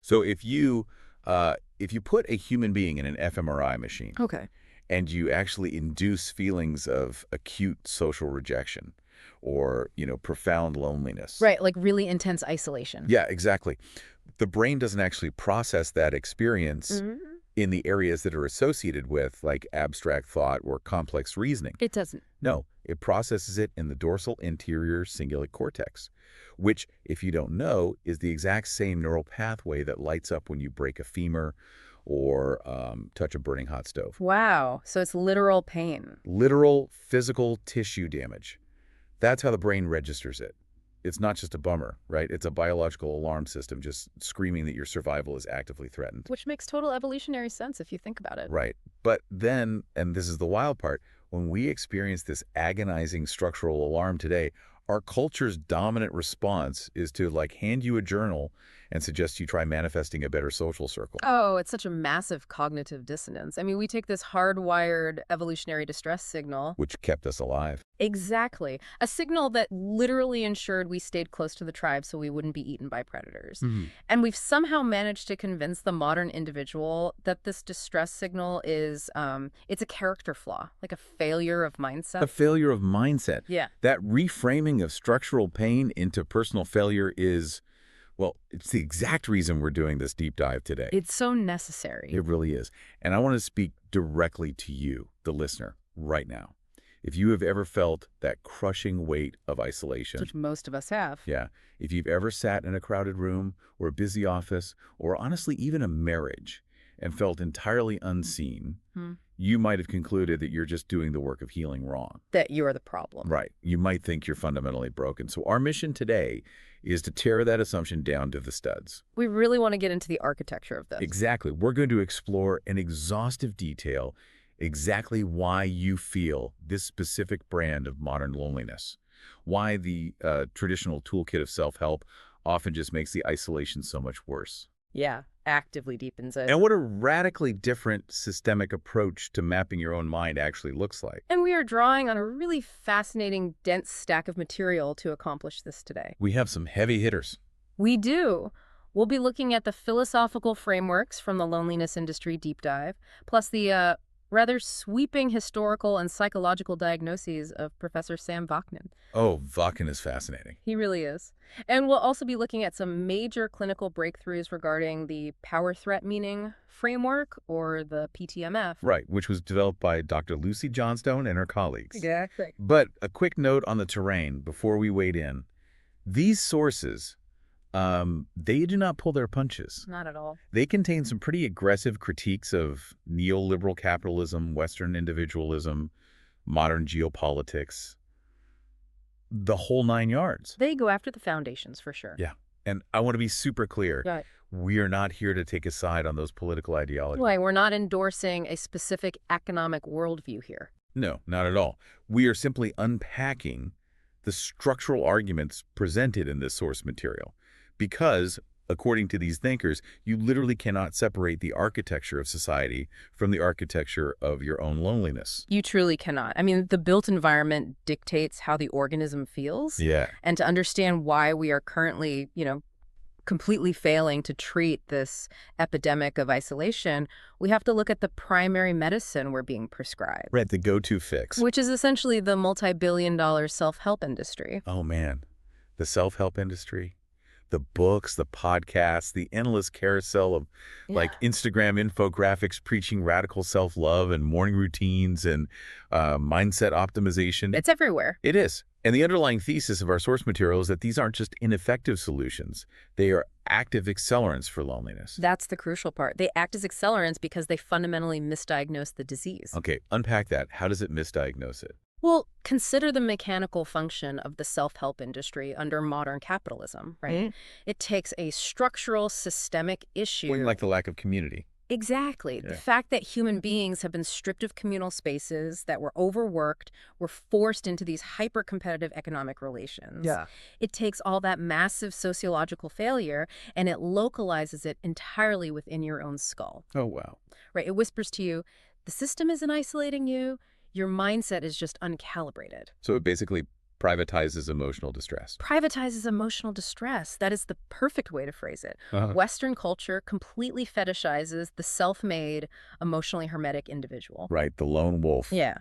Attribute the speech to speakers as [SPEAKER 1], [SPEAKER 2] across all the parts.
[SPEAKER 1] So if you put a human being in an fMRI machine
[SPEAKER 2] Okay.
[SPEAKER 1] and you actually induce feelings of acute social rejection or, profound loneliness.
[SPEAKER 2] Right, like really intense isolation.
[SPEAKER 1] Yeah, exactly. The brain doesn't actually process that experience
[SPEAKER 2] Hmm.
[SPEAKER 1] in the areas that are associated with, like, abstract thought or complex reasoning.
[SPEAKER 2] It doesn't.
[SPEAKER 1] No, it processes it in the dorsal anterior cingulate cortex, which, if you don't know, is the exact same neural pathway that lights up when you break a femur or touch a burning hot stove.
[SPEAKER 2] Wow, so it's literal pain.
[SPEAKER 1] Literal physical tissue damage. That's how the brain registers it. It's not just a bummer, right? It's a biological alarm system just screaming that your survival is actively threatened.
[SPEAKER 2] Which makes total evolutionary sense if you think about it.
[SPEAKER 1] Right. But then, and this is the wild part, when we experience this agonizing structural alarm today, our culture's dominant response is to, like, hand you a journal and suggest you try manifesting a better social circle.
[SPEAKER 2] Oh, it's such a massive cognitive dissonance. I mean, we take this hardwired evolutionary distress signal.
[SPEAKER 1] Which kept us alive.
[SPEAKER 2] Exactly. A signal that literally ensured we stayed close to the tribe so we wouldn't be eaten by predators. And we've somehow managed to convince the modern individual that this distress signal is, it's a character flaw, like a failure of mindset.
[SPEAKER 1] A failure of mindset.
[SPEAKER 2] Yeah.
[SPEAKER 1] That reframing of structural pain into personal failure is, well, it's the exact reason we're doing this deep dive today.
[SPEAKER 2] It's so necessary.
[SPEAKER 1] It really is. And I want to speak directly to you, the listener, right now. If you have ever felt that crushing weight of isolation,
[SPEAKER 2] Which most of us have.
[SPEAKER 1] yeah, if you've ever sat in a crowded room or a busy office or honestly even a marriage and felt entirely unseen, you might have concluded that you're just doing the work of healing wrong.
[SPEAKER 2] That you're the problem.
[SPEAKER 1] Right. You might think you're fundamentally broken. So our mission today is to tear that assumption down to the studs.
[SPEAKER 2] We really want to get into the architecture of this.
[SPEAKER 1] Exactly. We're going to explore in exhaustive detail exactly why you feel this specific brand of modern loneliness, why the traditional toolkit of self-help often just makes the isolation so much worse.
[SPEAKER 2] Yeah, actively deepens it.
[SPEAKER 1] And what a radically different systemic approach to mapping your own mind actually looks like.
[SPEAKER 2] And we are drawing on a really fascinating, dense stack of material to accomplish this today.
[SPEAKER 1] We have some heavy hitters.
[SPEAKER 2] We do. We'll be looking at the philosophical frameworks from the loneliness industry deep dive, plus the rather sweeping historical and psychological diagnoses of Professor Sam Vaknin.
[SPEAKER 1] Oh, Vaknin is fascinating.
[SPEAKER 2] He really is. And we'll also be looking at some major clinical breakthroughs regarding the power threat meaning framework, or the PTMF.
[SPEAKER 1] Right, which was developed by Dr. Lucy Johnstone and her colleagues.
[SPEAKER 2] Exactly.
[SPEAKER 1] But a quick note on the terrain before we wade in. These sources, they do not pull their punches.
[SPEAKER 2] Not at all.
[SPEAKER 1] They contain some pretty aggressive critiques of neoliberal capitalism, Western individualism, modern geopolitics, the whole 9 yards.
[SPEAKER 2] They go after the foundations for sure.
[SPEAKER 1] Yeah. And I want to be super clear.
[SPEAKER 2] Right.
[SPEAKER 1] We are not here to take a side on those political ideologies.
[SPEAKER 2] Right, we're not endorsing a specific economic worldview here.
[SPEAKER 1] No, not at all. We are simply unpacking the structural arguments presented in this source material. Because, according to these thinkers, you literally cannot separate the architecture of society from the architecture of your own loneliness.
[SPEAKER 2] You truly cannot. I mean, the built environment dictates how the organism feels.
[SPEAKER 1] Yeah.
[SPEAKER 2] And to understand why we are currently, completely failing to treat this epidemic of isolation, we have to look at the primary medicine we're being prescribed.
[SPEAKER 1] Right, the go-to fix.
[SPEAKER 2] Which is essentially the multi-billion-dollar self-help industry.
[SPEAKER 1] Oh, man. The self-help industry. The books, the podcasts, the endless carousel of Instagram infographics preaching radical self-love and morning routines and mindset optimization.
[SPEAKER 2] It's everywhere.
[SPEAKER 1] It is. And the underlying thesis of our source material is that these aren't just ineffective solutions. They are active accelerants for loneliness.
[SPEAKER 2] That's the crucial part. They act as accelerants because they fundamentally misdiagnose the disease.
[SPEAKER 1] Okay, unpack that. How does it misdiagnose it?
[SPEAKER 2] Well, consider the mechanical function of the self-help industry under modern capitalism, right? It takes a structural, systemic issue.
[SPEAKER 1] Like the lack of community.
[SPEAKER 2] Exactly.
[SPEAKER 1] Yeah.
[SPEAKER 2] The fact that human beings have been stripped of communal spaces, that were overworked, were forced into these hyper-competitive economic relations.
[SPEAKER 1] Yeah.
[SPEAKER 2] It takes all that massive sociological failure and it localizes it entirely within your own skull.
[SPEAKER 1] Oh, wow.
[SPEAKER 2] Right? It whispers to you, the system isn't isolating you. Your mindset is just uncalibrated.
[SPEAKER 1] So it basically privatizes emotional distress.
[SPEAKER 2] Privatizes emotional distress. That is the perfect way to phrase it. Western culture completely fetishizes the self-made, emotionally hermetic individual.
[SPEAKER 1] Right, the lone wolf.
[SPEAKER 2] Yeah.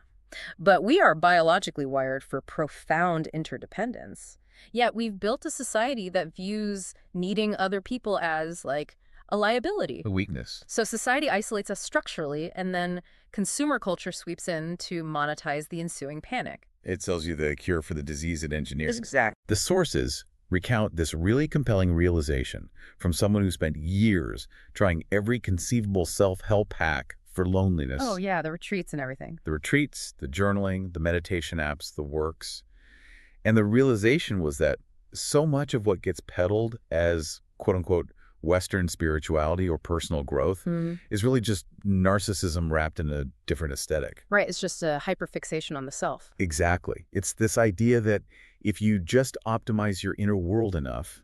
[SPEAKER 2] But we are biologically wired for profound interdependence. Yet we've built a society that views needing other people as, like, a liability.
[SPEAKER 1] A weakness.
[SPEAKER 2] So society isolates us structurally, and then consumer culture sweeps in to monetize the ensuing panic.
[SPEAKER 1] It sells you the cure for the disease it engineers.
[SPEAKER 2] Exactly.
[SPEAKER 1] The sources recount this really compelling realization from someone who spent years trying every conceivable self-help hack for loneliness.
[SPEAKER 2] Oh, yeah, the retreats and everything.
[SPEAKER 1] The retreats, the journaling, the meditation apps, the works. And the realization was that so much of what gets peddled as, quote-unquote, Western spirituality or personal growth is really just narcissism wrapped in a different aesthetic.
[SPEAKER 2] Right, it's just a hyperfixation on the self.
[SPEAKER 1] Exactly. It's this idea that if you just optimize your inner world enough,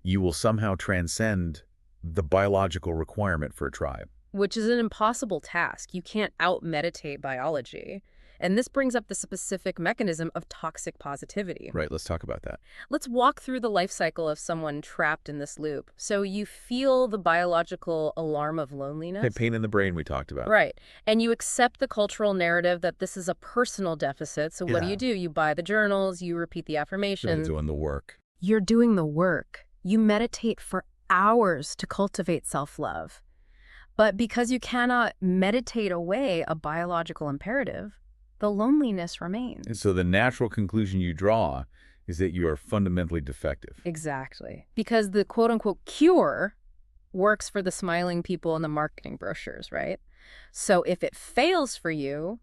[SPEAKER 1] you will somehow transcend the biological requirement for a tribe.
[SPEAKER 2] Which is an impossible task. You can't out-meditate biology. And this brings up the specific mechanism of toxic positivity.
[SPEAKER 1] Right, let's talk about that.
[SPEAKER 2] Let's walk through the life cycle of someone trapped in this loop. So you feel the biological alarm of loneliness.
[SPEAKER 1] Hey, pain in the brain we talked about.
[SPEAKER 2] Right. And you accept the cultural narrative that this is a personal deficit. So what do? You buy the journals, you repeat the affirmations.
[SPEAKER 1] You're doing the work.
[SPEAKER 2] You're doing the work. You meditate for hours to cultivate self-love. But because you cannot meditate away a biological imperative, the loneliness remains.
[SPEAKER 1] And so the natural conclusion you draw is that you are fundamentally defective.
[SPEAKER 2] Exactly. Because the quote-unquote cure works for the smiling people in the marketing brochures, right? So if it fails for you,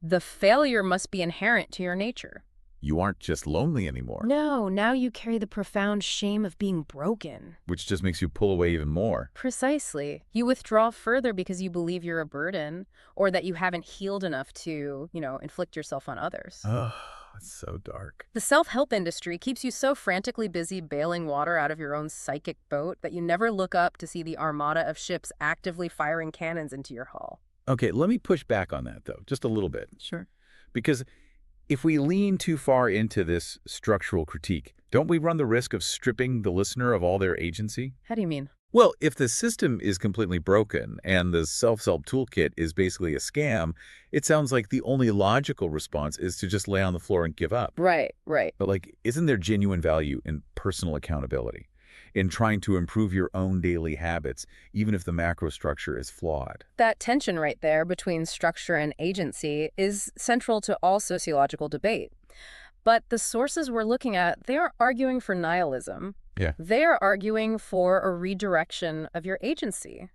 [SPEAKER 2] the failure must be inherent to your nature.
[SPEAKER 1] You aren't just lonely anymore.
[SPEAKER 2] No, now you carry the profound shame of being broken.
[SPEAKER 1] Which just makes you pull away even more.
[SPEAKER 2] Precisely. You withdraw further because you believe you're a burden, or that you haven't healed enough to, inflict yourself on others.
[SPEAKER 1] Oh, it's so dark.
[SPEAKER 2] The self-help industry keeps you so frantically busy bailing water out of your own psychic boat that you never look up to see the armada of ships actively firing cannons into your hull.
[SPEAKER 1] Okay, let me push back on that, though, just a little bit.
[SPEAKER 2] Sure.
[SPEAKER 1] Because if we lean too far into this structural critique, don't we run the risk of stripping the listener of all their agency?
[SPEAKER 2] How do you mean?
[SPEAKER 1] Well, if the system is completely broken and the self-help toolkit is basically a scam, it sounds like the only logical response is to just lay on the floor and give up.
[SPEAKER 2] Right.
[SPEAKER 1] But, isn't there genuine value in personal accountability, in trying to improve your own daily habits, even if the macro structure is flawed?
[SPEAKER 2] That tension right there between structure and agency is central to all sociological debate. But the sources we're looking at, they are arguing for nihilism.
[SPEAKER 1] Yeah.
[SPEAKER 2] They are arguing for a redirection of your agency.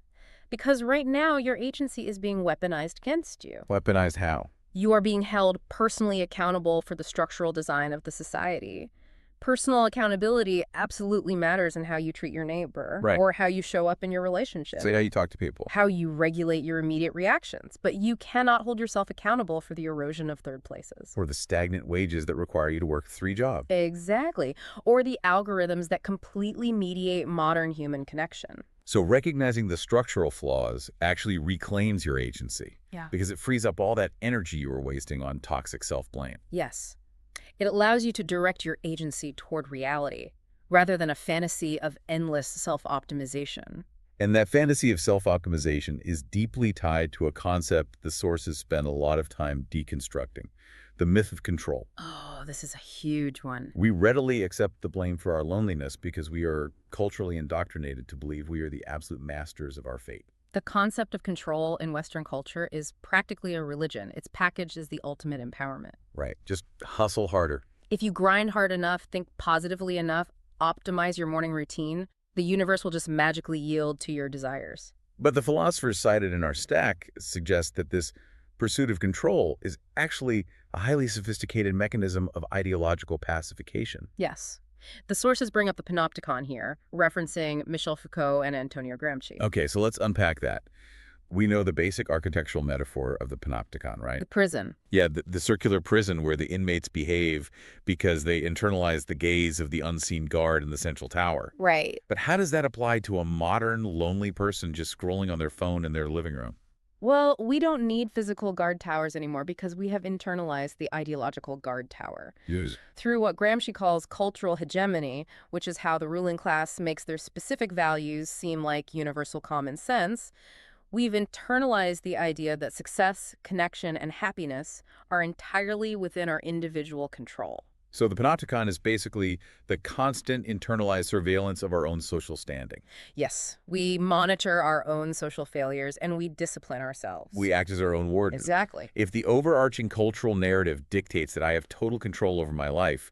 [SPEAKER 2] Because right now, your agency is being weaponized against you.
[SPEAKER 1] Weaponized how?
[SPEAKER 2] You are being held personally accountable for the structural design of the society. Personal accountability absolutely matters in how you treat your neighbor,
[SPEAKER 1] right,
[SPEAKER 2] or how you show up in your relationship.
[SPEAKER 1] So how you talk to people.
[SPEAKER 2] How you regulate your immediate reactions. But you cannot hold yourself accountable for the erosion of third places.
[SPEAKER 1] Or the stagnant wages that require you to work 3 jobs.
[SPEAKER 2] Exactly. Or the algorithms that completely mediate modern human connection.
[SPEAKER 1] So recognizing the structural flaws actually reclaims your agency.
[SPEAKER 2] Yeah.
[SPEAKER 1] Because it frees up all that energy you were wasting on toxic self-blame.
[SPEAKER 2] Yes. It allows you to direct your agency toward reality, rather than a fantasy of endless self-optimization.
[SPEAKER 1] And that fantasy of self-optimization is deeply tied to a concept the sources spend a lot of time deconstructing, the myth of control.
[SPEAKER 2] Oh, this is a huge one.
[SPEAKER 1] We readily accept the blame for our loneliness because we are culturally indoctrinated to believe we are the absolute masters of our fate.
[SPEAKER 2] The concept of control in Western culture is practically a religion. It's packaged as the ultimate empowerment.
[SPEAKER 1] Right. Just hustle harder.
[SPEAKER 2] If you grind hard enough, think positively enough, optimize your morning routine, the universe will just magically yield to your desires.
[SPEAKER 1] But the philosophers cited in our stack suggest that this pursuit of control is actually a highly sophisticated mechanism of ideological pacification.
[SPEAKER 2] Yes. The sources bring up the Panopticon here, referencing Michel Foucault and Antonio Gramsci.
[SPEAKER 1] Okay, so let's unpack that. We know the basic architectural metaphor of the Panopticon, right?
[SPEAKER 2] The prison.
[SPEAKER 1] Yeah, the circular prison where the inmates behave because they internalize the gaze of the unseen guard in the central tower.
[SPEAKER 2] Right.
[SPEAKER 1] But how does that apply to a modern, lonely person just scrolling on their phone in their living room?
[SPEAKER 2] Well, we don't need physical guard towers anymore because we have internalized the ideological guard tower.
[SPEAKER 1] Yes.
[SPEAKER 2] Through what Gramsci calls cultural hegemony, which is how the ruling class makes their specific values seem like universal common sense, we've internalized the idea that success, connection, and happiness are entirely within our individual control.
[SPEAKER 1] So the Panopticon is basically the constant internalized surveillance of our own social standing.
[SPEAKER 2] Yes, we monitor our own social failures and we discipline ourselves.
[SPEAKER 1] We act as our own warden.
[SPEAKER 2] Exactly.
[SPEAKER 1] If the overarching cultural narrative dictates that I have total control over my life,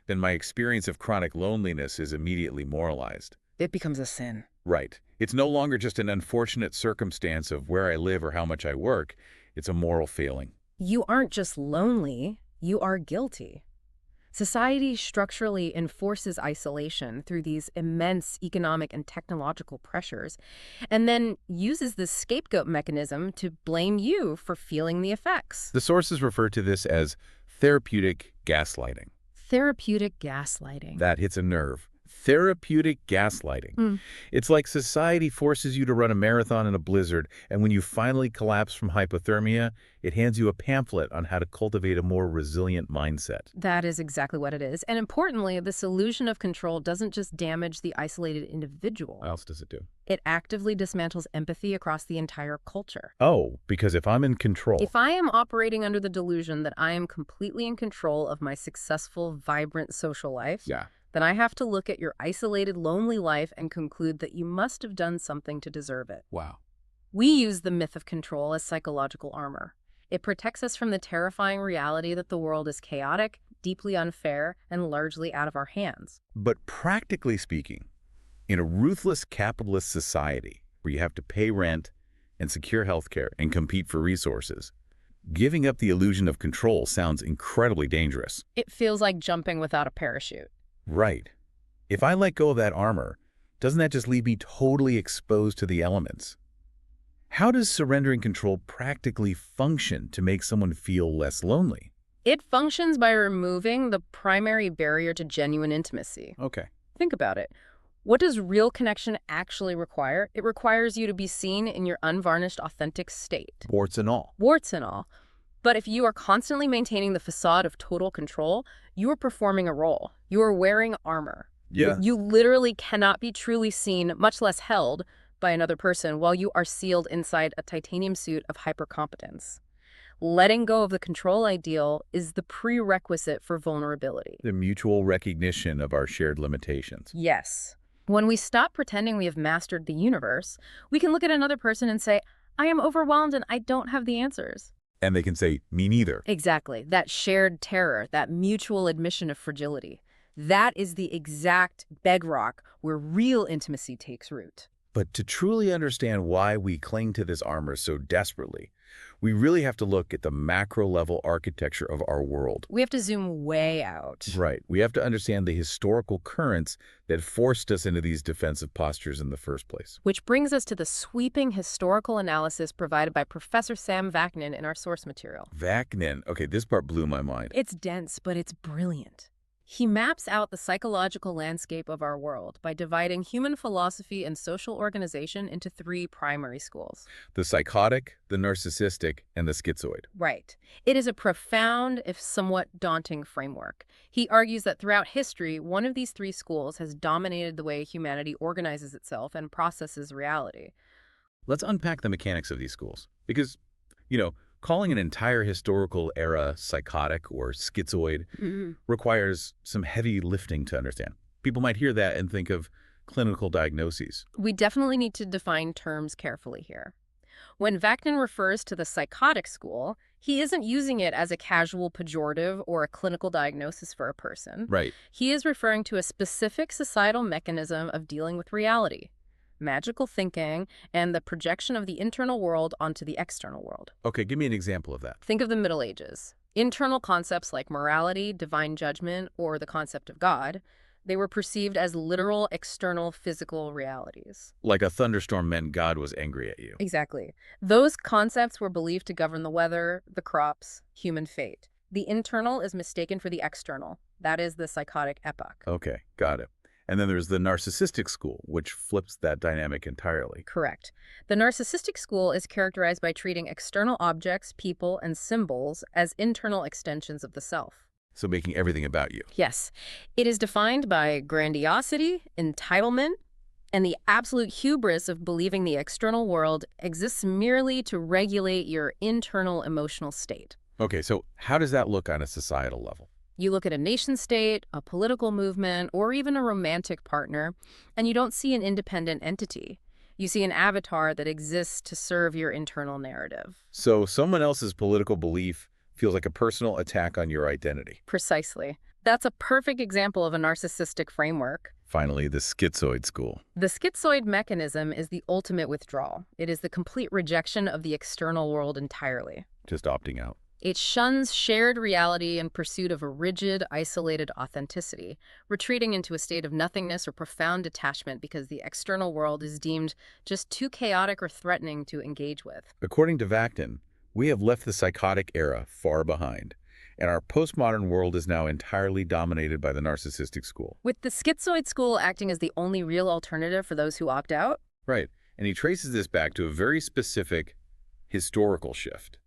[SPEAKER 1] then my experience of chronic loneliness is immediately moralized.
[SPEAKER 2] It becomes a sin.
[SPEAKER 1] Right. It's no longer just an unfortunate circumstance of where I live or how much I work. It's a moral failing.
[SPEAKER 2] You aren't just lonely, you are guilty. Society structurally enforces isolation through these immense economic and technological pressures, and then uses this scapegoat mechanism to blame you for feeling the effects.
[SPEAKER 1] The sources refer to this as therapeutic gaslighting.
[SPEAKER 2] Therapeutic gaslighting.
[SPEAKER 1] That hits a nerve. Therapeutic gaslighting. It's like society forces you to run a marathon in a blizzard, and when you finally collapse from hypothermia, it hands you a pamphlet on how to cultivate a more resilient mindset.
[SPEAKER 2] That is exactly what it is. And importantly, this illusion of control doesn't just damage the isolated individual.
[SPEAKER 1] What else does it do?
[SPEAKER 2] It actively dismantles empathy across the entire culture.
[SPEAKER 1] Oh, because if I'm in control...
[SPEAKER 2] If I am operating under the delusion that I am completely in control of my successful, vibrant social life, then I have to look at your isolated, lonely life and conclude that you must have done something to deserve it.
[SPEAKER 1] Wow.
[SPEAKER 2] We use the myth of control as psychological armor. It protects us from the terrifying reality that the world is chaotic, deeply unfair, and largely out of our hands.
[SPEAKER 1] But practically speaking, in a ruthless capitalist society where you have to pay rent and secure healthcare and compete for resources, giving up the illusion of control sounds incredibly dangerous.
[SPEAKER 2] It feels like jumping without a parachute.
[SPEAKER 1] Right. If I let go of that armor, doesn't that just leave me totally exposed to the elements? How does surrendering control practically function to make someone feel less lonely?
[SPEAKER 2] It functions by removing the primary barrier to genuine intimacy.
[SPEAKER 1] Okay.
[SPEAKER 2] Think about it. What does real connection actually require? It requires you to be seen in your unvarnished, authentic state.
[SPEAKER 1] Warts and all.
[SPEAKER 2] Warts and all. But if you are constantly maintaining the facade of total control, you are performing a role. You are wearing armor.
[SPEAKER 1] Yeah.
[SPEAKER 2] You literally cannot be truly seen, much less held, by another person while you are sealed inside a titanium suit of hypercompetence. Letting go of the control ideal is the prerequisite for vulnerability.
[SPEAKER 1] The mutual recognition of our shared limitations.
[SPEAKER 2] Yes. When we stop pretending we have mastered the universe, we can look at another person and say, I am overwhelmed and I don't have the answers.
[SPEAKER 1] And they can say, me neither.
[SPEAKER 2] Exactly. That shared terror, that mutual admission of fragility. That is the exact bedrock where real intimacy takes root.
[SPEAKER 1] But to truly understand why we cling to this armor so desperately, we really have to look at the macro-level architecture of our world.
[SPEAKER 2] We have to zoom way out.
[SPEAKER 1] Right. We have to understand the historical currents that forced us into these defensive postures in the first place.
[SPEAKER 2] Which brings us to the sweeping historical analysis provided by Professor Sam Vaknin in our source material.
[SPEAKER 1] Vaknin. Okay, this part blew my mind.
[SPEAKER 2] It's dense, but it's brilliant. He maps out the psychological landscape of our world by dividing human philosophy and social organization into three primary schools.
[SPEAKER 1] The psychotic, the narcissistic, and the schizoid.
[SPEAKER 2] Right. It is a profound, if somewhat daunting framework. He argues that throughout history, one of these three schools has dominated the way humanity organizes itself and processes reality.
[SPEAKER 1] Let's unpack the mechanics of these schools. Because, calling an entire historical era psychotic or schizoid requires some heavy lifting to understand. People might hear that and think of clinical diagnoses.
[SPEAKER 2] We definitely need to define terms carefully here. When Vaknin refers to the psychotic school, he isn't using it as a casual pejorative or a clinical diagnosis for a person.
[SPEAKER 1] Right.
[SPEAKER 2] He is referring to a specific societal mechanism of dealing with reality. Magical thinking, and the projection of the internal world onto the external world.
[SPEAKER 1] Okay, give me an example of that.
[SPEAKER 2] Think of the Middle Ages. Internal concepts like morality, divine judgment, or the concept of God, they were perceived as literal, external, physical realities.
[SPEAKER 1] Like a thunderstorm meant God was angry at you.
[SPEAKER 2] Exactly. Those concepts were believed to govern the weather, the crops, human fate. The internal is mistaken for the external. That is the psychotic epoch.
[SPEAKER 1] Okay, got it. And then there's the narcissistic school, which flips that dynamic entirely.
[SPEAKER 2] Correct. The narcissistic school is characterized by treating external objects, people, and symbols as internal extensions of the self.
[SPEAKER 1] So making everything about you.
[SPEAKER 2] Yes. It is defined by grandiosity, entitlement, and the absolute hubris of believing the external world exists merely to regulate your internal emotional state.
[SPEAKER 1] Okay, so how does that look on a societal level?
[SPEAKER 2] You look at a nation state, a political movement, or even a romantic partner, and you don't see an independent entity. You see an avatar that exists to serve your internal narrative.
[SPEAKER 1] So someone else's political belief feels like a personal attack on your identity.
[SPEAKER 2] Precisely. That's a perfect example of a narcissistic framework.
[SPEAKER 1] Finally, the schizoid school.
[SPEAKER 2] The schizoid mechanism is the ultimate withdrawal. It is the complete rejection of the external world entirely.
[SPEAKER 1] Just opting out.
[SPEAKER 2] It shuns shared reality in pursuit of a rigid, isolated authenticity, retreating into a state of nothingness or profound detachment because the external world is deemed just too chaotic or threatening to engage with.
[SPEAKER 1] According to Vaknin, we have left the psychotic era far behind, and our postmodern world is now entirely dominated by the narcissistic school.
[SPEAKER 2] With the schizoid school acting as the only real alternative for those who opt out?
[SPEAKER 1] Right, and he traces this back to a very specific historical shift.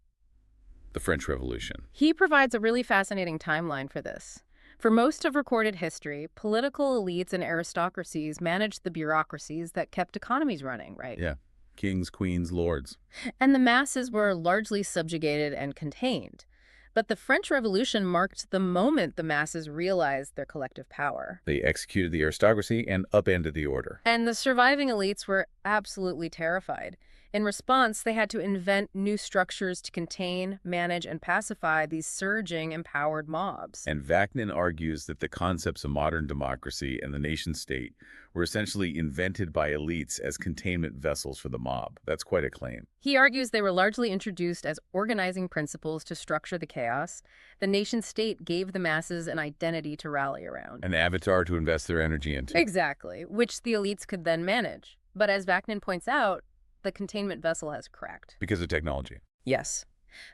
[SPEAKER 1] The French Revolution.
[SPEAKER 2] He provides a really fascinating timeline for this. For most of recorded history, political elites and aristocracies managed the bureaucracies that kept economies running, right?
[SPEAKER 1] Yeah. Kings, queens, lords.
[SPEAKER 2] And the masses were largely subjugated and contained. But the French Revolution marked the moment the masses realized their collective power.
[SPEAKER 1] They executed the aristocracy and upended the order.
[SPEAKER 2] And the surviving elites were absolutely terrified. In response, they had to invent new structures to contain, manage, and pacify these surging, empowered mobs.
[SPEAKER 1] And Vaknin argues that the concepts of modern democracy and the nation-state were essentially invented by elites as containment vessels for the mob. That's quite a claim.
[SPEAKER 2] He argues they were largely introduced as organizing principles to structure the chaos. The nation-state gave the masses an identity to rally around.
[SPEAKER 1] An avatar to invest their energy into.
[SPEAKER 2] Exactly, which the elites could then manage. But as Vaknin points out, the containment vessel has cracked.
[SPEAKER 1] Because of technology.
[SPEAKER 2] Yes.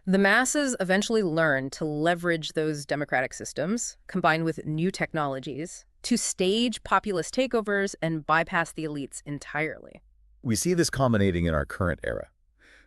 [SPEAKER 2] The masses eventually learned to leverage those democratic systems, combined with new technologies, to stage populist takeovers and bypass the elites entirely.
[SPEAKER 1] We see this culminating in our current era.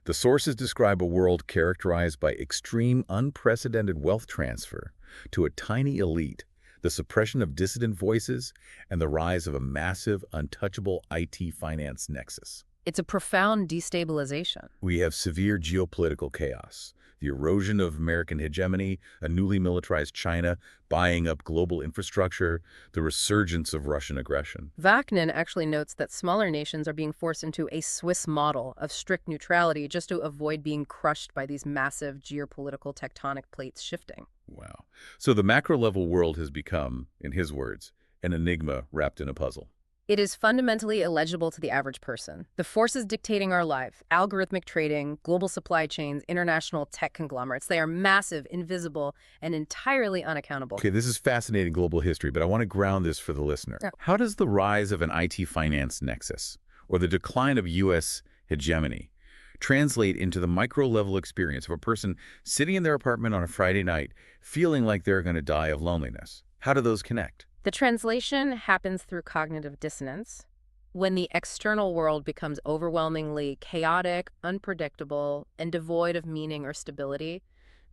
[SPEAKER 1] The sources describe a world characterized by extreme, unprecedented wealth transfer to a tiny elite, the suppression of dissident voices, and the rise of a massive, untouchable IT finance nexus.
[SPEAKER 2] It's a profound destabilization.
[SPEAKER 1] We have severe geopolitical chaos, the erosion of American hegemony, a newly militarized China buying up global infrastructure, the resurgence of Russian aggression.
[SPEAKER 2] Vaknin actually notes that smaller nations are being forced into a Swiss model of strict neutrality just to avoid being crushed by these massive geopolitical tectonic plates shifting.
[SPEAKER 1] Wow. So the macro-level world has become, in his words, an enigma wrapped in a puzzle.
[SPEAKER 2] It is fundamentally illegible to the average person. The forces dictating our life, algorithmic trading, global supply chains, international tech conglomerates, they are massive, invisible, and entirely unaccountable.
[SPEAKER 1] Okay, this is fascinating global history, but I want to ground this for the listener.
[SPEAKER 2] Yeah.
[SPEAKER 1] How does the rise of an IT finance nexus, or the decline of U.S. hegemony, translate into the micro-level experience of a person sitting in their apartment on a Friday night, feeling like they're going to die of loneliness? How do those connect?
[SPEAKER 2] The translation happens through cognitive dissonance. When the external world becomes overwhelmingly chaotic, unpredictable, and devoid of meaning or stability,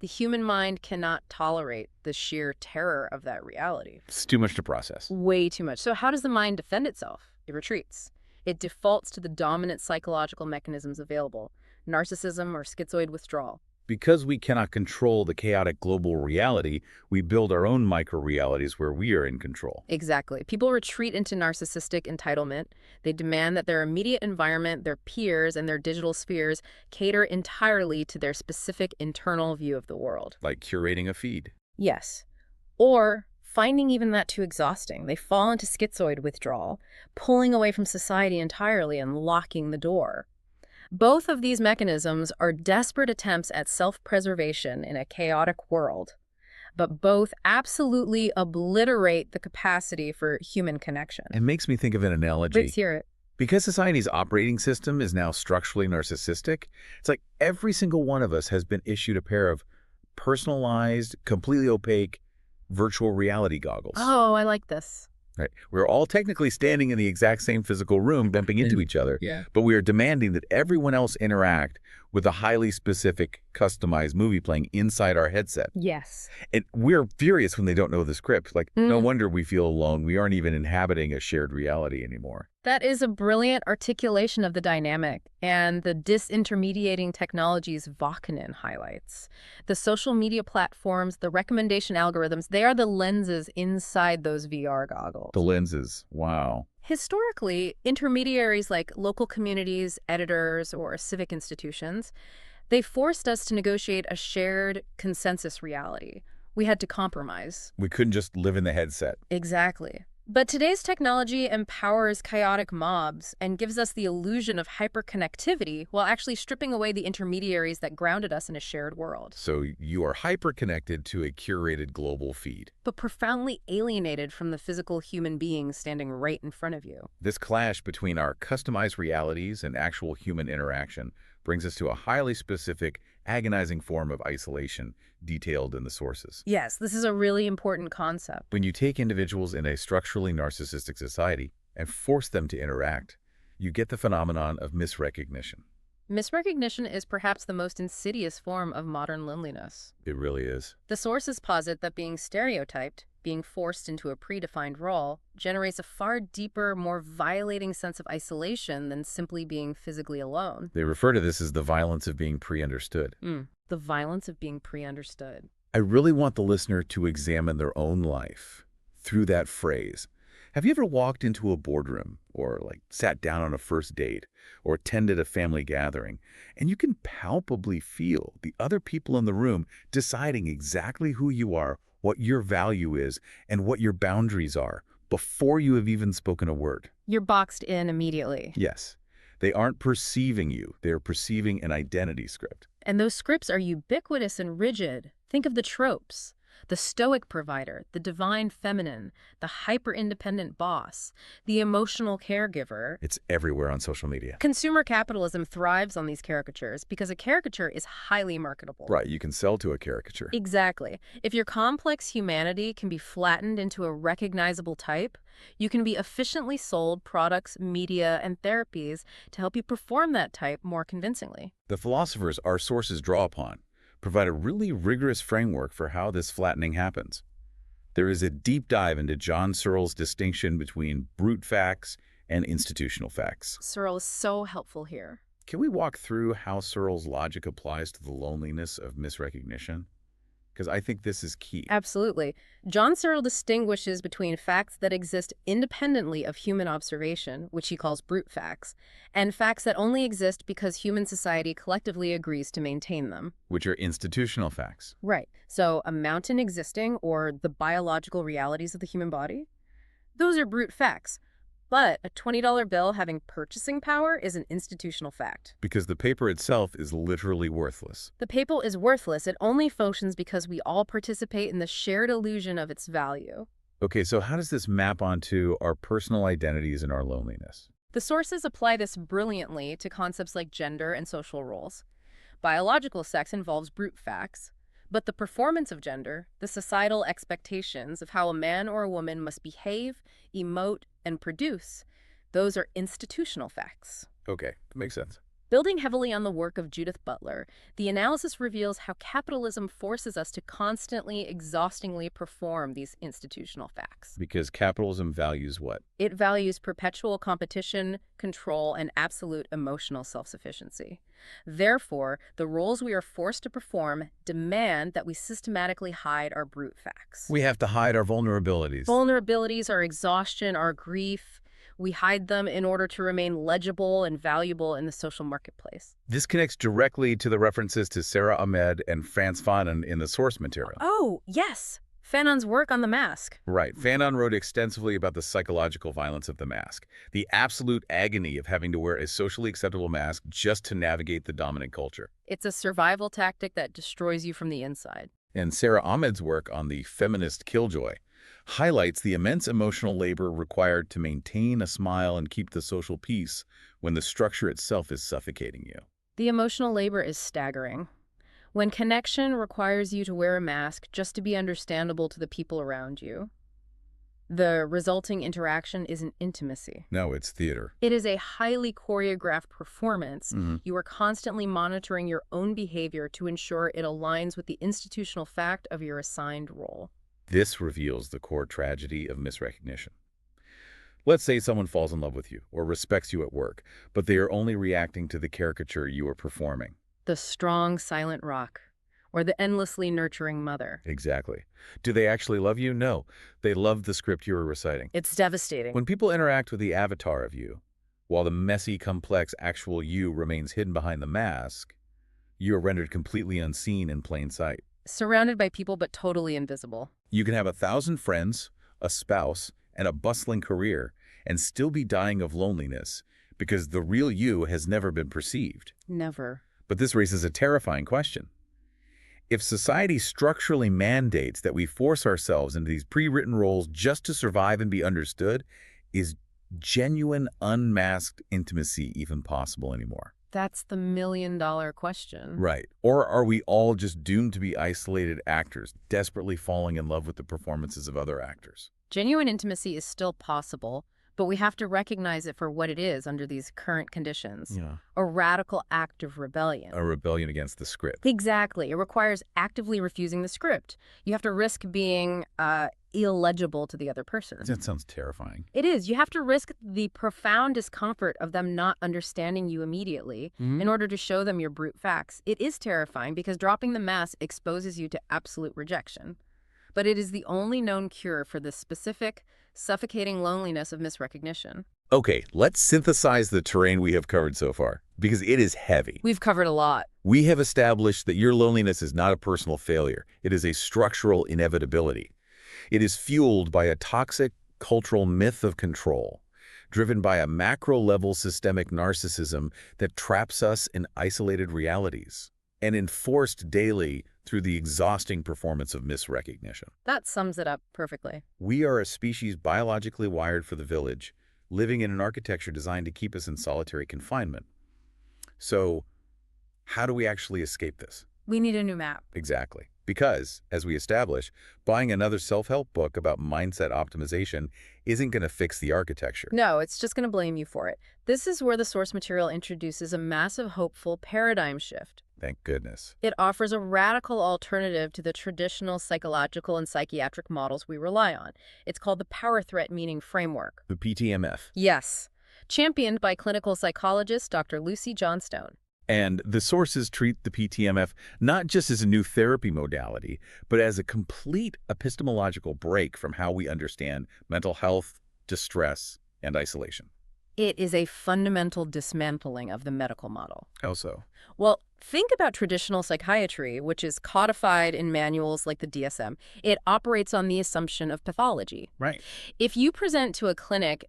[SPEAKER 2] the human mind cannot tolerate the sheer terror of that reality.
[SPEAKER 1] It's too much to process.
[SPEAKER 2] Way too much. So how does the mind defend itself? It retreats. It defaults to the dominant psychological mechanisms available, narcissism or schizoid withdrawal.
[SPEAKER 1] Because we cannot control the chaotic global reality, we build our own micro-realities where we are in control.
[SPEAKER 2] Exactly. People retreat into narcissistic entitlement. They demand that their immediate environment, their peers, and their digital spheres cater entirely to their specific internal view of the world.
[SPEAKER 1] Like curating a feed.
[SPEAKER 2] Yes. Or finding even that too exhausting. They fall into schizoid withdrawal, pulling away from society entirely and locking the door. Both of these mechanisms are desperate attempts at self-preservation in a chaotic world, but both absolutely obliterate the capacity for human connection.
[SPEAKER 1] It makes me think of an analogy.
[SPEAKER 2] Let's hear it.
[SPEAKER 1] Because society's operating system is now structurally narcissistic, it's like every single one of us has been issued a pair of personalized, completely opaque, virtual reality goggles.
[SPEAKER 2] Oh, I like this.
[SPEAKER 1] Right. We're all technically standing in the exact same physical room, bumping into each other,
[SPEAKER 3] Yeah.
[SPEAKER 1] but we are demanding that everyone else interact with a highly specific, customized movie playing inside our headset.
[SPEAKER 2] Yes.
[SPEAKER 1] And we're furious when they don't know the script. Like, no
[SPEAKER 2] Mm.
[SPEAKER 1] wonder we feel alone. We aren't even inhabiting a shared reality anymore.
[SPEAKER 2] That is a brilliant articulation of the dynamic and the disintermediating technologies Fanon highlights. The social media platforms, the recommendation algorithms, they are the lenses inside those VR goggles.
[SPEAKER 1] The lenses. Wow.
[SPEAKER 2] Historically, intermediaries like local communities, editors, or civic institutions, they forced us to negotiate a shared consensus reality. We had to compromise.
[SPEAKER 1] We couldn't just live in the headset.
[SPEAKER 2] Exactly. But today's technology empowers chaotic mobs and gives us the illusion of hyperconnectivity while actually stripping away the intermediaries that grounded us in a shared world.
[SPEAKER 1] So you are hyper-connected to a curated global feed.
[SPEAKER 2] But profoundly alienated from the physical human beings standing right in front of you.
[SPEAKER 1] This clash between our customized realities and actual human interaction brings us to a highly specific, agonizing form of isolation detailed in the sources.
[SPEAKER 2] Yes, this is a really important concept.
[SPEAKER 1] When you take individuals in a structurally narcissistic society and force them to interact, you get the phenomenon of misrecognition.
[SPEAKER 2] Misrecognition is perhaps the most insidious form of modern loneliness.
[SPEAKER 1] It really is.
[SPEAKER 2] The sources posit that being stereotyped, being forced into a predefined role, generates a far deeper, more violating sense of isolation than simply being physically alone.
[SPEAKER 1] They refer to this as the violence of being pre-understood.
[SPEAKER 2] The violence of being pre-understood.
[SPEAKER 1] I really want the listener to examine their own life through that phrase. Have you ever walked into a boardroom or sat down on a first date or attended a family gathering, and you can palpably feel the other people in the room deciding exactly who you are, what your value is, and what your boundaries are before you have even spoken a word?
[SPEAKER 2] You're boxed in immediately.
[SPEAKER 1] Yes. They aren't perceiving you. They're perceiving an identity script.
[SPEAKER 2] And those scripts are ubiquitous and rigid. Think of the tropes. The stoic provider, the divine feminine, the hyper-independent boss, the emotional caregiver.
[SPEAKER 1] It's everywhere on social media.
[SPEAKER 2] Consumer capitalism thrives on these caricatures because a caricature is highly marketable.
[SPEAKER 1] Right, you can sell to a caricature.
[SPEAKER 2] Exactly. If your complex humanity can be flattened into a recognizable type, you can be efficiently sold products, media, and therapies to help you perform that type more convincingly.
[SPEAKER 1] The philosophers our sources draw upon provide a really rigorous framework for how this flattening happens. There is a deep dive into John Searle's distinction between brute facts and institutional facts.
[SPEAKER 2] Searle is so helpful here.
[SPEAKER 1] Can we walk through how Searle's logic applies to the loneliness of misrecognition? Because I think this is key.
[SPEAKER 2] Absolutely. John Searle distinguishes between facts that exist independently of human observation, which he calls brute facts, and facts that only exist because human society collectively agrees to maintain them.
[SPEAKER 1] Which are institutional facts.
[SPEAKER 2] Right. So a mountain existing, or the biological realities of the human body, those are brute facts. But a $20 bill having purchasing power is an institutional fact.
[SPEAKER 1] Because the paper itself is literally worthless.
[SPEAKER 2] The paper is worthless. It only functions because we all participate in the shared illusion of its value.
[SPEAKER 1] Okay, so how does this map onto our personal identities and our loneliness?
[SPEAKER 2] The sources apply this brilliantly to concepts like gender and social roles. Biological sex involves brute facts, but the performance of gender, the societal expectations of how a man or a woman must behave, emote, and produce, those are institutional facts.
[SPEAKER 1] Okay, that makes sense.
[SPEAKER 2] Building heavily on the work of Judith Butler, the analysis reveals how capitalism forces us to constantly, exhaustingly perform these institutional facts.
[SPEAKER 1] Because capitalism values what?
[SPEAKER 2] It values perpetual competition, control, and absolute emotional self-sufficiency. Therefore, the roles we are forced to perform demand that we systematically hide our brute facts.
[SPEAKER 1] We have to hide our vulnerabilities.
[SPEAKER 2] Vulnerabilities, our exhaustion, our grief. We hide them in order to remain legible and valuable in the social marketplace.
[SPEAKER 1] This connects directly to the references to Sarah Ahmed and Frantz Fanon in the source material.
[SPEAKER 2] Oh, yes. Fanon's work on the mask.
[SPEAKER 1] Right. Fanon wrote extensively about the psychological violence of the mask, the absolute agony of having to wear a socially acceptable mask just to navigate the dominant culture.
[SPEAKER 2] It's a survival tactic that destroys you from the inside.
[SPEAKER 1] And Sarah Ahmed's work on the feminist killjoy highlights the immense emotional labor required to maintain a smile and keep the social peace when the structure itself is suffocating you.
[SPEAKER 2] The emotional labor is staggering. When connection requires you to wear a mask just to be understandable to the people around you, The resulting interaction isn't intimacy.
[SPEAKER 1] No, it's theater.
[SPEAKER 2] It is a highly choreographed performance.
[SPEAKER 1] Mm-hmm.
[SPEAKER 2] You are constantly monitoring your own behavior to ensure it aligns with the institutional fact of your assigned role.
[SPEAKER 1] This reveals the core tragedy of misrecognition. Let's say someone falls in love with you or respects you at work, but they are only reacting to the caricature you are performing.
[SPEAKER 2] The strong, silent rock, or the endlessly nurturing mother.
[SPEAKER 1] Exactly. Do they actually love you? No. They love the script you are reciting.
[SPEAKER 2] It's devastating.
[SPEAKER 1] When people interact with the avatar of you, while the messy, complex, actual you remains hidden behind the mask, you are rendered completely unseen in plain sight.
[SPEAKER 2] Surrounded by people but totally invisible.
[SPEAKER 1] You can have 1,000 friends, a spouse, and a bustling career, and still be dying of loneliness because the real you has never been perceived.
[SPEAKER 2] Never.
[SPEAKER 1] But this raises a terrifying question. If society structurally mandates that we force ourselves into these pre-written roles just to survive and be understood, is genuine, unmasked intimacy even possible anymore?
[SPEAKER 2] That's the million-dollar question.
[SPEAKER 1] Right. Or are we all just doomed to be isolated actors, desperately falling in love with the performances of other actors?
[SPEAKER 2] Genuine intimacy is still possible, but we have to recognize it for what it is under these current conditions.
[SPEAKER 1] Yeah.
[SPEAKER 2] A radical act of rebellion.
[SPEAKER 1] A rebellion against the script.
[SPEAKER 2] Exactly. It requires actively refusing the script. You have to risk being illegible to the other person.
[SPEAKER 1] That sounds terrifying.
[SPEAKER 2] It is. You have to risk the profound discomfort of them not understanding you immediately in order to show them your brute facts. It is terrifying because dropping the mask exposes you to absolute rejection. But it is the only known cure for the specific, suffocating loneliness of misrecognition.
[SPEAKER 1] Okay, let's synthesize the terrain we have covered so far, because it is heavy.
[SPEAKER 2] We've covered a lot.
[SPEAKER 1] We have established that your loneliness is not a personal failure. It is a structural inevitability. It is fueled by a toxic cultural myth of control, driven by a macro-level systemic narcissism that traps us in isolated realities, and enforced daily through the exhausting performance of misrecognition.
[SPEAKER 2] That sums it up perfectly.
[SPEAKER 1] We are a species biologically wired for the village, living in an architecture designed to keep us in solitary confinement. So, how do we actually escape this?
[SPEAKER 2] We need a new map.
[SPEAKER 1] Exactly. Because, as we establish, buying another self-help book about mindset optimization isn't going to fix the architecture.
[SPEAKER 2] No, it's just going to blame you for it. This is where the source material introduces a massive, hopeful paradigm shift.
[SPEAKER 1] Thank goodness.
[SPEAKER 2] It offers a radical alternative to the traditional psychological and psychiatric models we rely on. It's called the Power Threat Meaning Framework.
[SPEAKER 1] The PTMF.
[SPEAKER 2] Yes. Championed by clinical psychologist Dr. Lucy Johnstone.
[SPEAKER 1] And the sources treat the PTMF not just as a new therapy modality, but as a complete epistemological break from how we understand mental health, distress, and isolation.
[SPEAKER 2] It is a fundamental dismantling of the medical model.
[SPEAKER 1] How so?
[SPEAKER 2] Well, think about traditional psychiatry, which is codified in manuals like the DSM. It operates on the assumption of pathology.
[SPEAKER 1] Right.
[SPEAKER 2] If you present to a clinic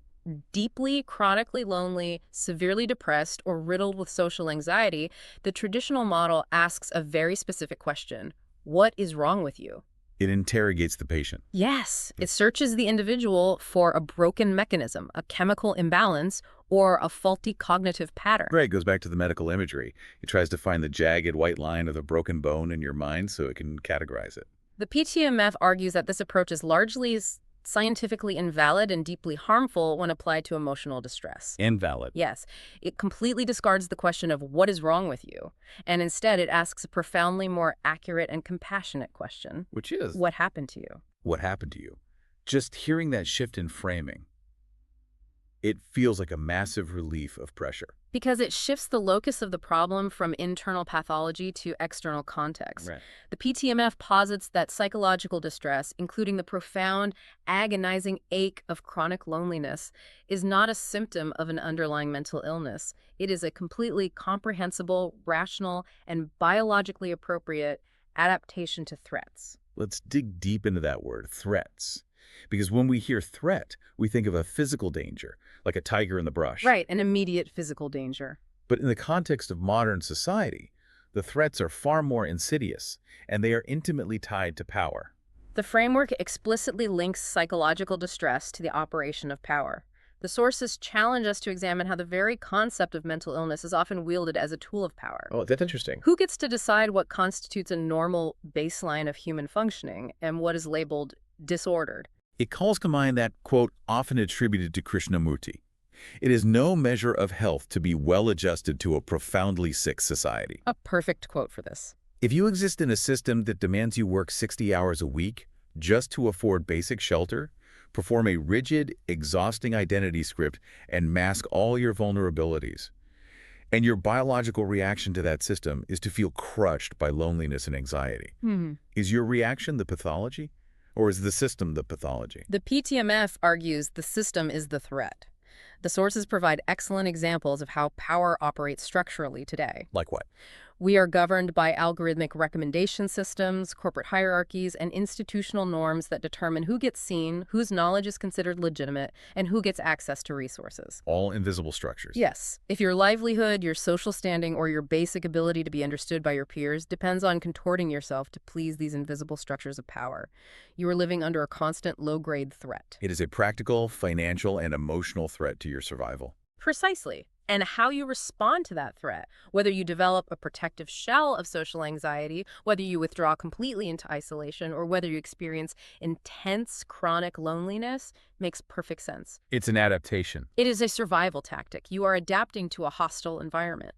[SPEAKER 2] deeply, chronically lonely, severely depressed, or riddled with social anxiety, the traditional model asks a very specific question. What is wrong with you?
[SPEAKER 1] It interrogates the patient.
[SPEAKER 2] Yes. It searches the individual for a broken mechanism, a chemical imbalance, or a faulty cognitive pattern.
[SPEAKER 1] Right, it goes back to the medical imagery. It tries to find the jagged white line of the broken bone in your mind so it can categorize it.
[SPEAKER 2] The PTMF argues that this approach is largely scientifically invalid and deeply harmful when applied to emotional distress.
[SPEAKER 1] Invalid.
[SPEAKER 2] Yes. It completely discards the question of what is wrong with you, and instead it asks a profoundly more accurate and compassionate question.
[SPEAKER 1] Which is?
[SPEAKER 2] What happened to you?
[SPEAKER 1] What happened to you? Just hearing that shift in framing, it feels like a massive relief of pressure.
[SPEAKER 2] Because it shifts the locus of the problem from internal pathology to external context.
[SPEAKER 1] Right.
[SPEAKER 2] The PTMF posits that psychological distress, including the profound, agonizing ache of chronic loneliness, is not a symptom of an underlying mental illness. It is a completely comprehensible, rational, and biologically appropriate adaptation to threats.
[SPEAKER 1] Let's dig deep into that word, threats. Because when we hear threat, we think of a physical danger, like a tiger in the brush.
[SPEAKER 2] Right, an immediate physical danger.
[SPEAKER 1] But in the context of modern society, the threats are far more insidious, and they are intimately tied to power.
[SPEAKER 2] The framework explicitly links psychological distress to the operation of power. The sources challenge us to examine how the very concept of mental illness is often wielded as a tool of power.
[SPEAKER 3] Oh, that's interesting.
[SPEAKER 2] Who gets to decide what constitutes a normal baseline of human functioning and what is labeled disordered?
[SPEAKER 1] It calls to mind that quote often attributed to Krishnamurti. It is no measure of health to be well adjusted to a profoundly sick society.
[SPEAKER 2] A perfect quote for this.
[SPEAKER 1] If you exist in a system that demands you work 60 hours a week just to afford basic shelter, perform a rigid, exhausting identity script, and mask all your vulnerabilities, and your biological reaction to that system is to feel crushed by loneliness and anxiety, is your reaction the pathology, or is the system the pathology?
[SPEAKER 2] The PTMF argues the system is the threat. The sources provide excellent examples of how power operates structurally today.
[SPEAKER 1] Like what?
[SPEAKER 2] We are governed by algorithmic recommendation systems, corporate hierarchies, and institutional norms that determine who gets seen, whose knowledge is considered legitimate, and who gets access to resources.
[SPEAKER 1] All invisible structures.
[SPEAKER 2] Yes. If your livelihood, your social standing, or your basic ability to be understood by your peers depends on contorting yourself to please these invisible structures of power, you are living under a constant low-grade threat.
[SPEAKER 1] It is a practical, financial, and emotional threat to your survival.
[SPEAKER 2] Precisely. And how you respond to that threat, whether you develop a protective shell of social anxiety, whether you withdraw completely into isolation, or whether you experience intense chronic loneliness, makes perfect sense.
[SPEAKER 1] It's an adaptation.
[SPEAKER 2] It is a survival tactic. You are adapting to a hostile environment.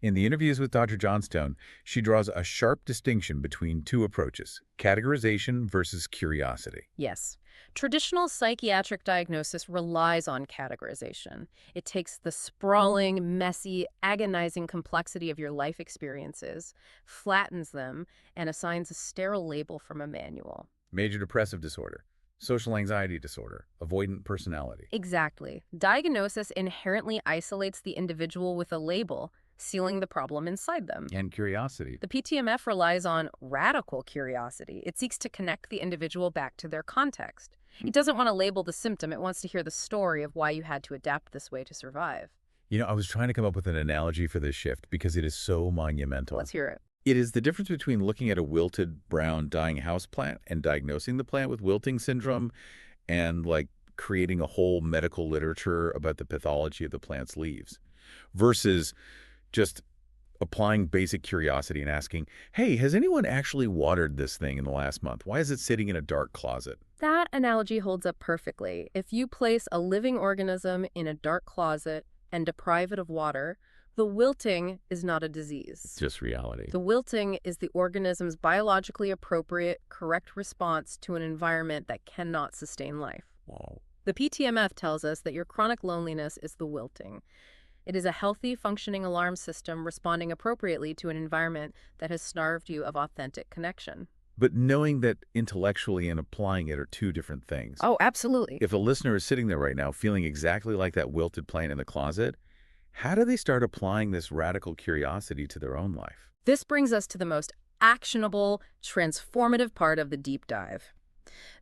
[SPEAKER 1] In the interviews with Dr. Johnstone, she draws a sharp distinction between two approaches, categorization versus curiosity.
[SPEAKER 2] Yes. Traditional psychiatric diagnosis relies on categorization. It takes the sprawling, messy, agonizing complexity of your life experiences, flattens them, and assigns a sterile label from a manual.
[SPEAKER 1] Major depressive disorder, social anxiety disorder, avoidant personality.
[SPEAKER 2] Exactly. Diagnosis inherently isolates the individual with a label, sealing the problem inside them.
[SPEAKER 1] And curiosity.
[SPEAKER 2] The PTMF relies on radical curiosity. It seeks to connect the individual back to their context. It doesn't want to label the symptom. It wants to hear the story of why you had to adapt this way to survive.
[SPEAKER 1] You know, I was trying to come up with an analogy for this shift because it is so monumental.
[SPEAKER 2] Let's hear it.
[SPEAKER 1] It is the difference between looking at a wilted, brown, dying house plant and diagnosing the plant with wilting syndrome and, like, creating a whole medical literature about the pathology of the plant's leaves versus just applying basic curiosity and asking, hey, has anyone actually watered this thing in the last month? Why is it sitting in a dark closet?
[SPEAKER 2] That analogy holds up perfectly. If you place a living organism in a dark closet and deprive it of water, the wilting is not a disease.
[SPEAKER 1] It's just reality.
[SPEAKER 2] The wilting is the organism's biologically appropriate, correct response to an environment that cannot sustain life.
[SPEAKER 1] Wow.
[SPEAKER 2] The PTMF tells us that your chronic loneliness is the wilting. It is a healthy, functioning alarm system responding appropriately to an environment that has starved you of authentic connection.
[SPEAKER 1] But knowing that intellectually and applying it are two different things.
[SPEAKER 2] Oh, absolutely.
[SPEAKER 1] If a listener is sitting there right now feeling exactly like that wilted plant in the closet, how do they start applying this radical curiosity to their own life?
[SPEAKER 2] This brings us to the most actionable, transformative part of the deep dive.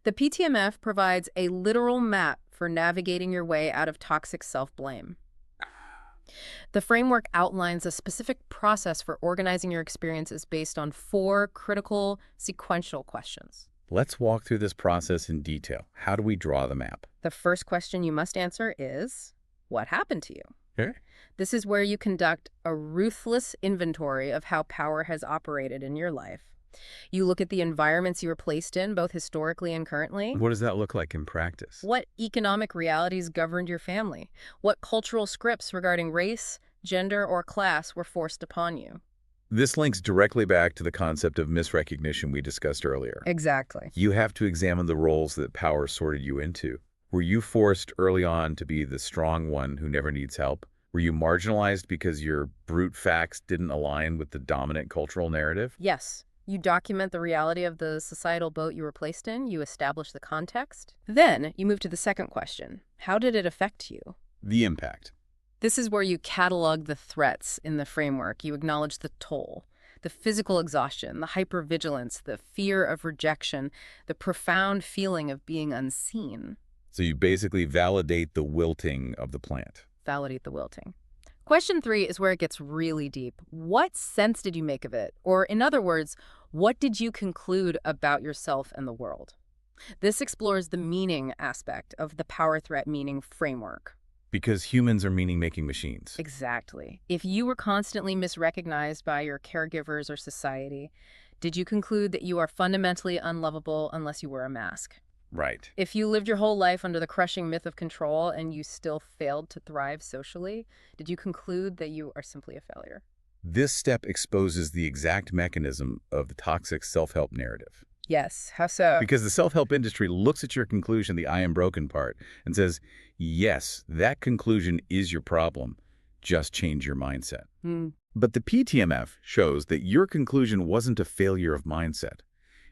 [SPEAKER 2] The PTMF provides a literal map for navigating your way out of toxic self-blame. The framework outlines a specific process for organizing your experiences based on 4 critical, sequential questions.
[SPEAKER 1] Let's walk through this process in detail. How do we draw the map?
[SPEAKER 2] The first question you must answer is, what happened to you?
[SPEAKER 1] Okay.
[SPEAKER 2] This is where you conduct a ruthless inventory of how power has operated in your life. You look at the environments you were placed in, both historically and currently.
[SPEAKER 1] What does that look like in practice?
[SPEAKER 2] What economic realities governed your family? What cultural scripts regarding race, gender, or class were forced upon you?
[SPEAKER 1] This links directly back to the concept of misrecognition we discussed earlier.
[SPEAKER 2] Exactly.
[SPEAKER 1] You have to examine the roles that power sorted you into. Were you forced early on to be the strong one who never needs help? Were you marginalized because your brute facts didn't align with the dominant cultural narrative?
[SPEAKER 2] Yes. You document the reality of the societal boat you were placed in. You establish the context. Then you move to the second question. How did it affect you?
[SPEAKER 1] The impact.
[SPEAKER 2] This is where you catalog the threats in the framework. You acknowledge the toll, the physical exhaustion, the hypervigilance, the fear of rejection, the profound feeling of being unseen.
[SPEAKER 1] So you basically validate the wilting of the plant.
[SPEAKER 2] Validate the wilting. Question 3 is where it gets really deep. What sense did you make of it? Or in other words, what did you conclude about yourself and the world? This explores the meaning aspect of the power threat meaning framework.
[SPEAKER 1] Because humans are meaning-making machines.
[SPEAKER 2] Exactly. If you were constantly misrecognized by your caregivers or society, did you conclude that you are fundamentally unlovable unless you wear a mask?
[SPEAKER 1] Right.
[SPEAKER 2] If you lived your whole life under the crushing myth of control and you still failed to thrive socially, did you conclude that you are simply a failure?
[SPEAKER 1] This step exposes the exact mechanism of the toxic self-help narrative.
[SPEAKER 2] Yes. How so?
[SPEAKER 1] Because the self-help industry looks at your conclusion, the I am broken part, and says, yes, that conclusion is your problem. Just change your mindset. But the PTMF shows that your conclusion wasn't a failure of mindset.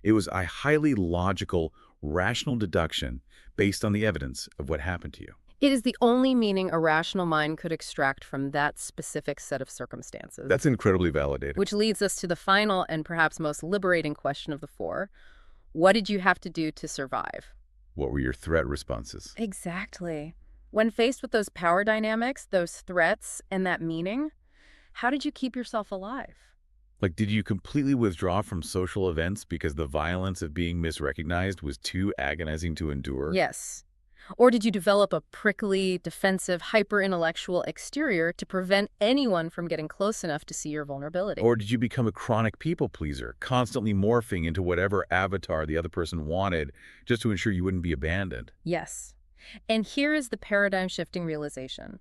[SPEAKER 1] It was a highly logical, rational deduction based on the evidence of what happened to you.
[SPEAKER 2] It is the only meaning a rational mind could extract from that specific set of circumstances.
[SPEAKER 1] That's incredibly validating.
[SPEAKER 2] Which leads us to the final and perhaps most liberating question of the four. What did you have to do to survive?
[SPEAKER 1] What were your threat responses?
[SPEAKER 2] Exactly. When faced with those power dynamics, those threats, and that meaning, how did you keep yourself alive?
[SPEAKER 1] Like, did you completely withdraw from social events because the violence of being misrecognized was too agonizing to endure?
[SPEAKER 2] Yes. Or did you develop a prickly, defensive, hyper-intellectual exterior to prevent anyone from getting close enough to see your vulnerability?
[SPEAKER 1] Or did you become a chronic people pleaser, constantly morphing into whatever avatar the other person wanted just to ensure you wouldn't be abandoned?
[SPEAKER 2] Yes. And here is the paradigm-shifting realization.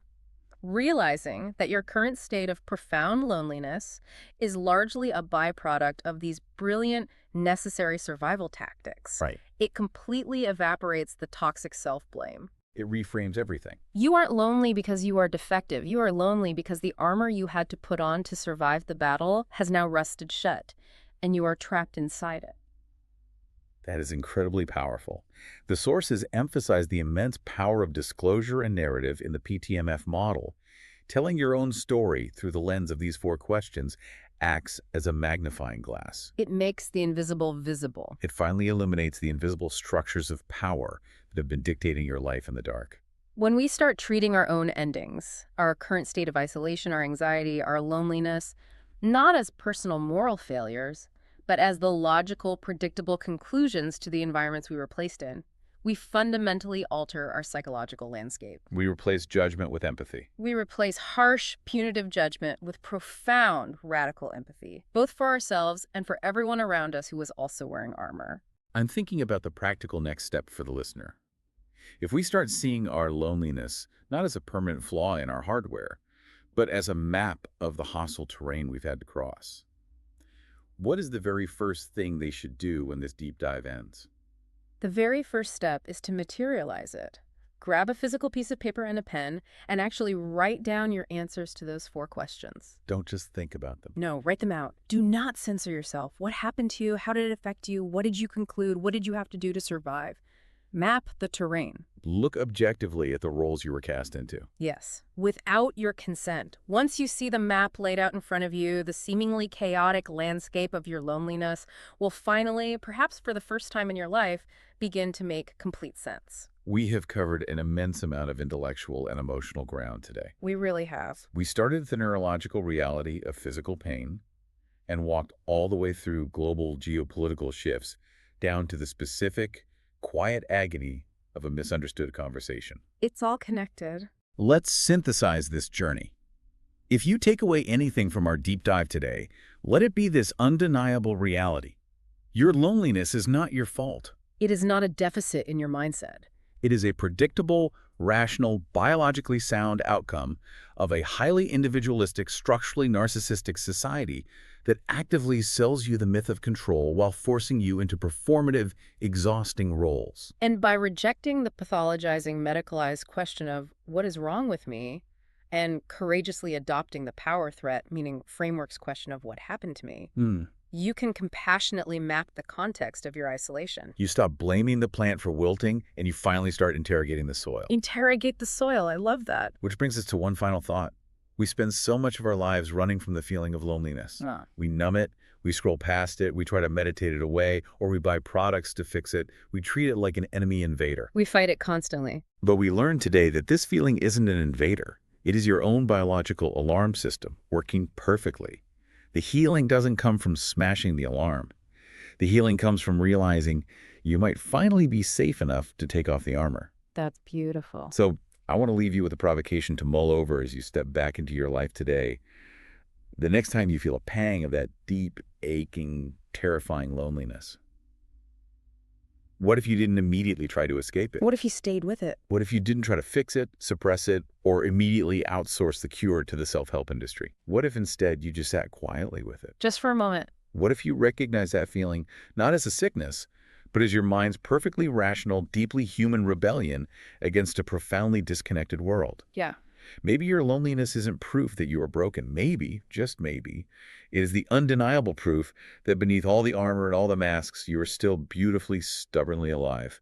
[SPEAKER 2] Realizing that your current state of profound loneliness is largely a byproduct of these brilliant, necessary survival tactics.
[SPEAKER 1] Right.
[SPEAKER 2] It completely evaporates the toxic self-blame.
[SPEAKER 1] It reframes everything.
[SPEAKER 2] You aren't lonely because you are defective. You are lonely because the armor you had to put on to survive the battle has now rusted shut, and you are trapped inside it.
[SPEAKER 1] That is incredibly powerful. The sources emphasize the immense power of disclosure and narrative in the PTMF model. Telling your own story through the lens of these four questions acts as a magnifying glass.
[SPEAKER 2] It makes the invisible visible.
[SPEAKER 1] It finally illuminates the invisible structures of power that have been dictating your life in the dark.
[SPEAKER 2] When we start treating our own endings, our current state of isolation, our anxiety, our loneliness, not as personal moral failures, but as the logical, predictable conclusions to the environments we were placed in, we fundamentally alter our psychological landscape.
[SPEAKER 1] We replace judgment with empathy.
[SPEAKER 2] We replace harsh, punitive judgment with profound, radical empathy, both for ourselves and for everyone around us who was also wearing armor.
[SPEAKER 1] I'm thinking about the practical next step for the listener. If we start seeing our loneliness not as a permanent flaw in our hardware, but as a map of the hostile terrain we've had to cross, what is the very first thing they should do when this deep dive ends?
[SPEAKER 2] The very first step is to materialize it. Grab a physical piece of paper and a pen and actually write down your answers to those four questions.
[SPEAKER 1] Don't just think about them.
[SPEAKER 2] No, write them out. Do not censor yourself. What happened to you? How did it affect you? What did you conclude? What did you have to do to survive? Map the terrain.
[SPEAKER 1] Look objectively at the roles you were cast into.
[SPEAKER 2] Yes, without your consent. Once you see the map laid out in front of you, the seemingly chaotic landscape of your loneliness will finally, perhaps for the first time in your life, begin to make complete sense.
[SPEAKER 1] We have covered an immense amount of intellectual and emotional ground today.
[SPEAKER 2] We really have.
[SPEAKER 1] We started at the neurological reality of physical pain and walked all the way through global geopolitical shifts down to the specific, quiet agony of a misunderstood conversation.
[SPEAKER 2] It's all connected.
[SPEAKER 1] Let's synthesize this journey. If you take away anything from our deep dive today, let it be this undeniable reality. Your loneliness is not your fault.
[SPEAKER 2] It is not a deficit in your mindset.
[SPEAKER 1] It is a predictable, rational, biologically sound outcome of a highly individualistic, structurally narcissistic society that actively sells you the myth of control while forcing you into performative, exhausting roles.
[SPEAKER 2] And by rejecting the pathologizing, medicalized question of what is wrong with me, and courageously adopting the power threat, meaning framework's question of what happened to me, you can compassionately map the context of your isolation.
[SPEAKER 1] You stop blaming the plant for wilting, and you finally start interrogating the soil.
[SPEAKER 2] Interrogate the soil. I love that.
[SPEAKER 1] Which brings us to one final thought. We spend so much of our lives running from the feeling of loneliness. We numb it, we scroll past it, we try to meditate it away, or we buy products to fix it. We treat it like an enemy invader.
[SPEAKER 2] We fight it constantly.
[SPEAKER 1] But we learned today that this feeling isn't an invader. It is your own biological alarm system working perfectly. The healing doesn't come from smashing the alarm. The healing comes from realizing you might finally be safe enough to take off the armor.
[SPEAKER 2] That's beautiful.
[SPEAKER 1] So I want to leave you with a provocation to mull over as you step back into your life today. The next time you feel a pang of that deep, aching, terrifying loneliness, What if you didn't immediately try to escape it?
[SPEAKER 2] What if he stayed with it?
[SPEAKER 1] What if you didn't try to fix it, suppress it, or immediately outsource the cure to the self-help industry? What if instead you just sat quietly with it?
[SPEAKER 2] Just for a moment.
[SPEAKER 1] What if you recognize that feeling not as a sickness, but as your mind's perfectly rational, deeply human rebellion against a profoundly disconnected world?
[SPEAKER 2] Yeah.
[SPEAKER 1] Maybe your loneliness isn't proof that you are broken. Maybe, just maybe, it is the undeniable proof that beneath all the armor and all the masks, you are still beautifully, stubbornly alive.